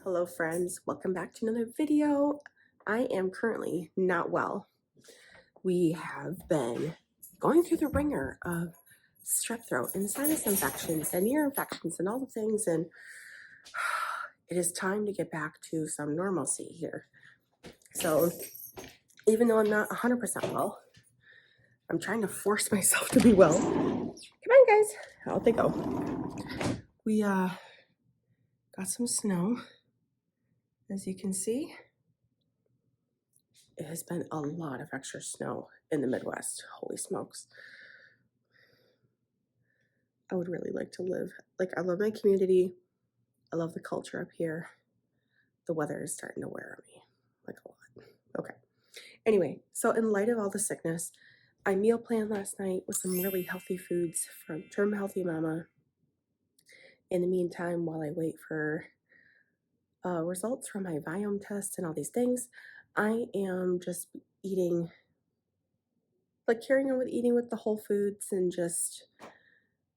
Hello friends, welcome back to another video. I am currently not well. We have been going through the ringer of strep throat and sinus infections and ear infections and all the things, and it is time to get back to some normalcy here. So even though I'm not 100% well, I'm trying to force myself to be well. Come on guys, out they go. We got some snow. As you can see, it has been a lot of extra snow in the Midwest. Holy smokes. I would really like to live. I love my community. I love the culture up here. The weather is starting to wear on me, like a lot. Okay. Anyway, so in light of all the sickness, I meal planned last night with some really healthy foods from Trim Healthy Mama. In the meantime, while I wait for results from my biome test and all these things, I am just eating, carrying on with eating with the whole foods and just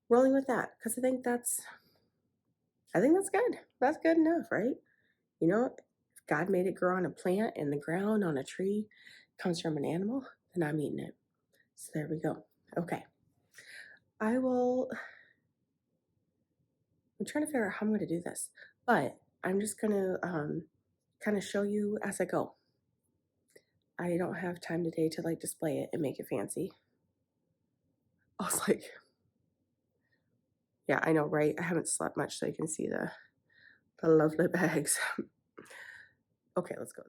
rolling with that, because I think that's good. That's good enough, right? You know, if God made it grow on a plant, in the ground, on a tree, comes from an animal, then I'm eating it. So there we go. Okay. I'm trying to figure out how I'm going to do this, but I'm just going to kind of show you as I go. I don't have time today to display it and make it fancy. I was like, yeah, I know, right? I haven't slept much, so you can see the lovely bags. Okay, let's go.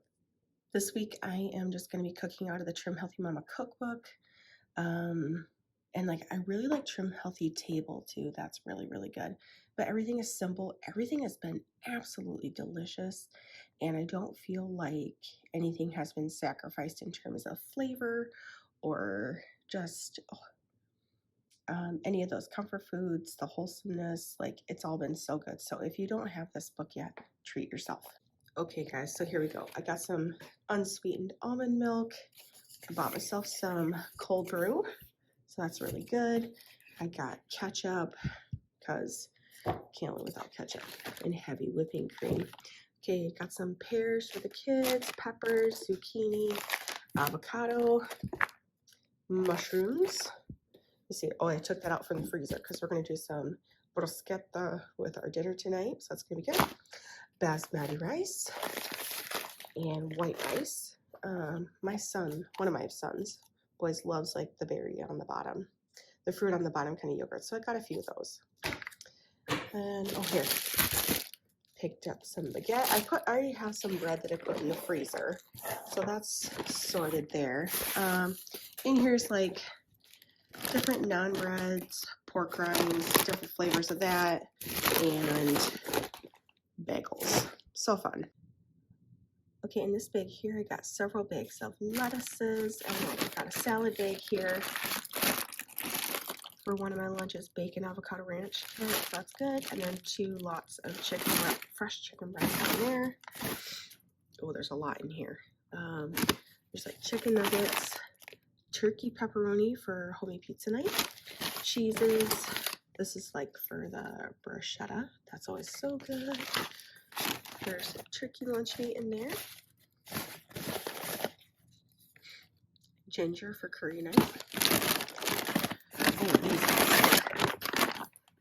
This week, I am just going to be cooking out of the Trim Healthy Mama cookbook. And I really like Trim Healthy Table too. That's really, really good. But everything is simple. Everything has been absolutely delicious. And I don't feel like anything has been sacrificed in terms of flavor or just any of those comfort foods, the wholesomeness. It's all been so good. So if you don't have this book yet, treat yourself. Okay guys, so here we go. I got some unsweetened almond milk. I bought myself some cold brew, so that's really good. I got ketchup, because can't live without ketchup, and heavy whipping cream. Okay, got some pears for the kids, peppers, zucchini, avocado, mushrooms. Let's see. Oh, I took that out from the freezer because we're going to do some bruschetta with our dinner tonight, so that's going to be good. Basmati rice and white rice. My son, one of my sons, boys loves the berry on the bottom, the fruit on the bottom kind of yogurt. So I got a few of those. And here, picked up some baguette. I already have some bread that I put in the freezer, so that's sorted there. In here's different naan breads, pork rinds, different flavors of that, and bagels. So fun. Okay, in this bag here, I got several bags of lettuces, and I got a salad bag here for one of my lunches, bacon avocado ranch. So that's good. And then 2 lots of fresh chicken breast in there. Oh, there's a lot in here. There's chicken nuggets, turkey pepperoni for homemade pizza night, cheeses. This is for the bruschetta. That's always so good. There's turkey lunch meat in there. Ginger for curry night. Oh, these.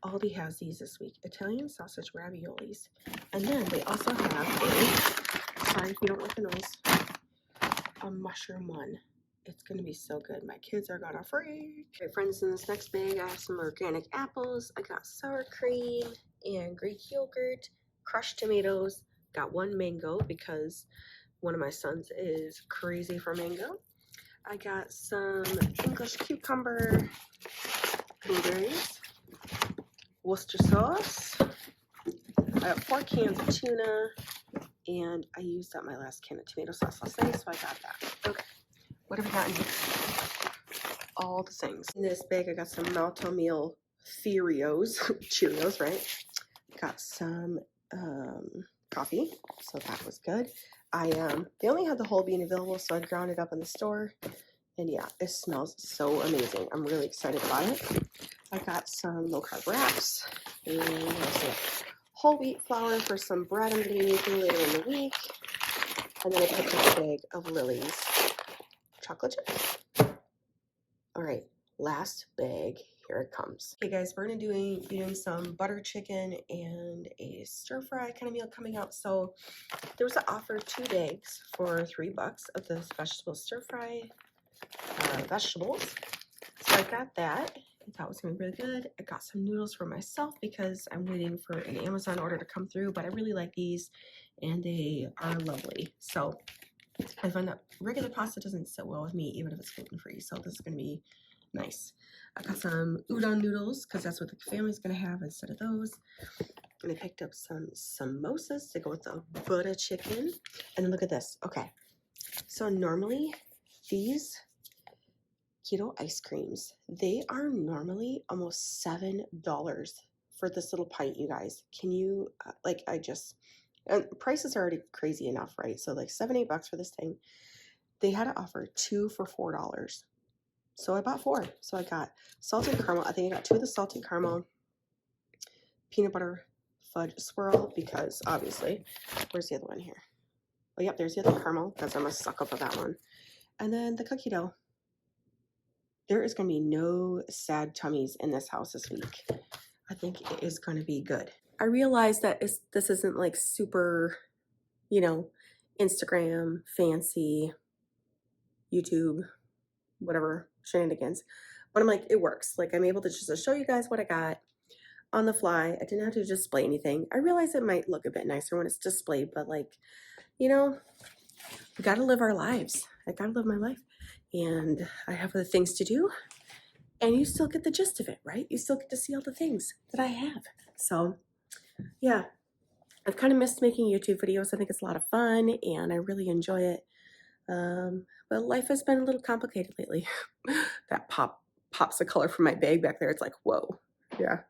Aldi has these this week. Italian sausage raviolis. And then they also have sorry if you don't like the noise, a mushroom one. It's going to be so good. My kids are gonna freak. Okay, friends, in this next bag, I have some organic apples. I got sour cream and Greek yogurt, crushed tomatoes. Got 1 mango because one of my sons is crazy for mango. I got some English cucumber, blueberries, Worcester sauce. I got 4 cans of tuna, and I used up my last can of tomato sauce last night, so I got that. Okay, what have I got in here? All the things. In this bag, I got some Malto Meal Cheerios, right? Got some coffee, so that was good. They only had the whole bean available, so I ground it up in the store, and yeah, it smells so amazing. I'm really excited about it. I got some low carb wraps and whole wheat flour for some bread I'm going to be making later in the week. And then I picked up a bag of Lily's chocolate chips. All right, last bag. Here it comes. Okay, guys, we're going to be doing some butter chicken and a stir fry kind of meal coming out. So there was an offer 2 bags for $3 of this vegetable stir fry vegetables. So I got that. I thought it was going to be really good. I got some noodles for myself because I'm waiting for an Amazon order to come through, but I really like these and they are lovely. So I found that regular pasta doesn't sit well with me even if it's gluten-free, so this is going to be nice. I got some udon noodles because that's what the family's going to have instead of those. And I picked up some samosas to go with the butter chicken. And then look at this. Okay, so normally these keto ice creams, they are normally almost $7 for this little pint, you guys. Can you, like, and prices are already crazy enough, right? So like $7-8 for this thing. They had to offer 2 for $4. So I bought 4. So I got salted caramel. I think I got 2 of the salted caramel, peanut butter fudge swirl, because obviously, where's the other one here? Oh, yep, there's the other caramel, because I'm a sucker for that one. And then the cookie dough. There is going to be no sad tummies in this house this week. I think it is going to be good. I realize that this isn't like super, you know, Instagram, fancy, YouTube, whatever, shenanigans. But I'm like, it works. Like, I'm able to just show you guys what I got on the fly. I didn't have to display anything. I realize it might look a bit nicer when it's displayed, but like, you know, we got to live our lives. I got to live my life. And I have other things to do. And you still get the gist of it, right? You still get to see all the things that I have. So, yeah. I've kind of missed making YouTube videos. I think it's a lot of fun, and I really enjoy it. But life has been a little complicated lately. That pops the color from my bag back there. It's like, whoa. Yeah.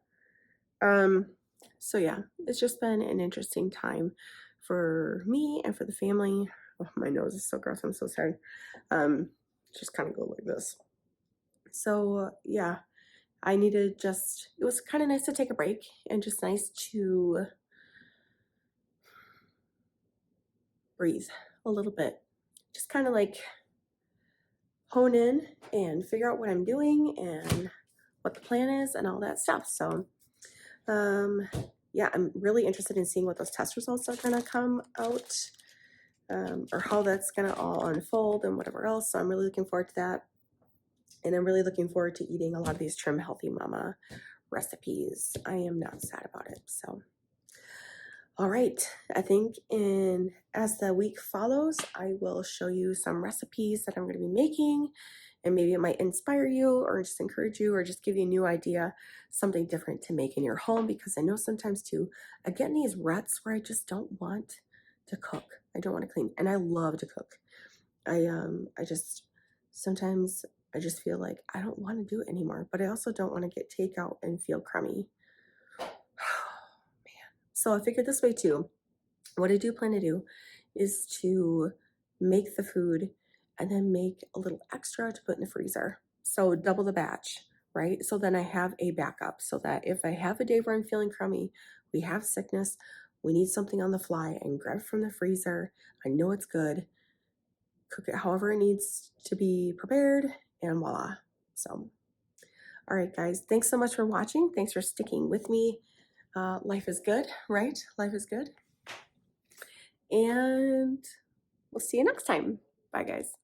So yeah, it's just been an interesting time for me and for the family. Oh, my nose is so gross. I'm so sorry. Just kind of go like this. So yeah, I needed it was kind of nice to take a break and just nice to breathe a little bit. Just kind of like hone in and figure out what I'm doing and what the plan is and all that stuff. So yeah, I'm really interested in seeing what those test results are gonna come out, or how that's gonna all unfold and whatever else. So I'm really looking forward to that. And I'm really looking forward to eating a lot of these Trim Healthy Mama recipes. I am not sad about it. So, all right. I think as the week follows, I will show you some recipes that I'm going to be making, and maybe it might inspire you or just encourage you or just give you a new idea, something different to make in your home, because I know sometimes too, I get in these ruts where I just don't want to cook. I don't want to clean, and I love to cook. Sometimes I just feel like I don't want to do it anymore, but I also don't want to get takeout and feel crummy. Man. So I figured this way too. What I do plan to do is to make the food and then make a little extra to put in the freezer. So double the batch, right? So then I have a backup so that if I have a day where I'm feeling crummy, we have sickness, we need something on the fly, and grab it from the freezer. I know it's good. Cook it however it needs to be prepared, and voila. So, all right, guys, thanks so much for watching. Thanks for sticking with me. Life is good, right? Life is good. And we'll see you next time. Bye, guys.